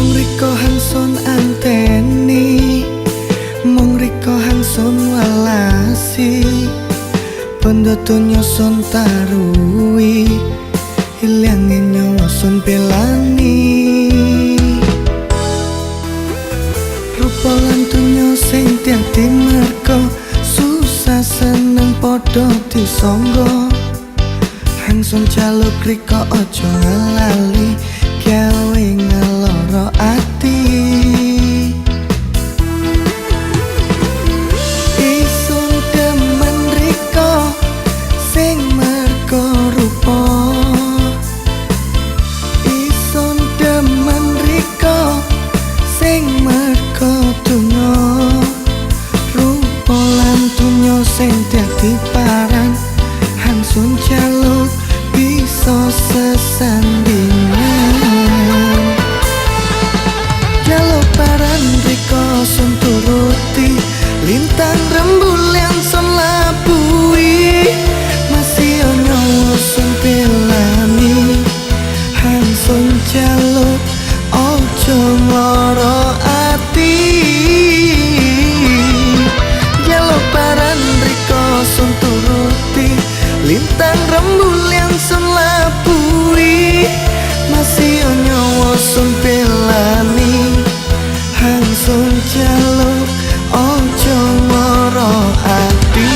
Mong riko hangsun anteni, mong riko hangsun walasi, pendoto nyosun tarui, hilangin nyawa sun pelani. Rupa lantunyo sing tiati merko, susah seneng podo disonggo. Hangsun jaluk riko ojo ngelali, gawe ngeloro ati. Isun demen riko sing merko rupa, isun demen riko sing merko dunyo. Rupa lan dunyo sing dadi paran, hangsun jaluk bisa sesandingan. Jaluk paran riko sun turuti, lintang rembul yang sun labui, masih nyawa sun pilani. Hangsun jaluk ojo loro ati. Jaluk paran riko sun turuti, lintang rembul yang sun labui, masih nyawa sun pilani. Hangsun jaluk ojo loro ati.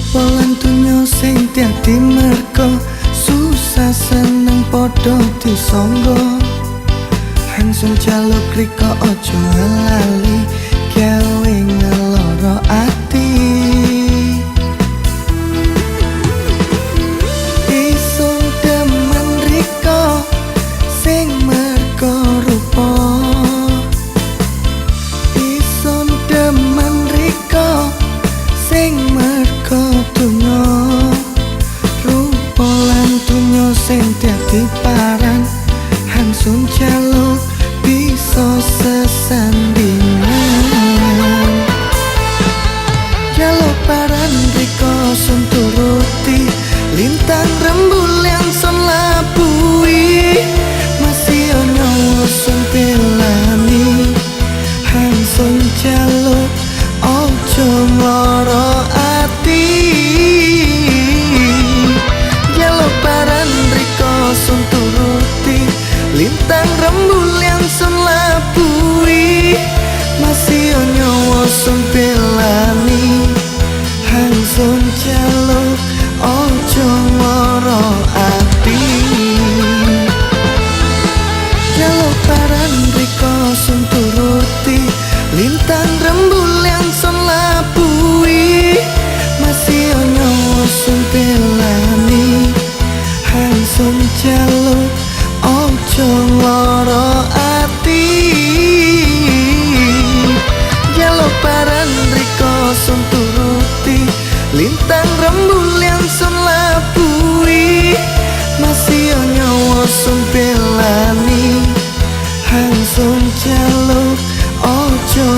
Polan tunyo sing tiati merko, susah seneng podo disonggo. Hangsun jaluk riko ojo ngelali, gawe ngeloro ati. Isun demen riko sing merko rupa, isun demen riko sing merko dunyo. Rupa lan dunyo sing dadi paran, hangsun jaluk bisa sesandingan. Jaluk paran riko sun turuti, lintang rembul yang sun labui, masih nyawa sun pilani. Hangsun jaluk ojo loro ati. Jaluk paran riko sun turuti, lintang rembul yang sun labui, masih nyawa sun pilani. Hangsun jaluk ojo loro ati. Jaluk paran riko sun turuti, lintang rembul yang sun labui, masih nyawa sun pilani. Hangsun jaluk ojo loro ati. Jaluk paran riko sun turuti, lintang rembul yang sun labui, masih nyawa sun pilani. Hangsun jaluk ojo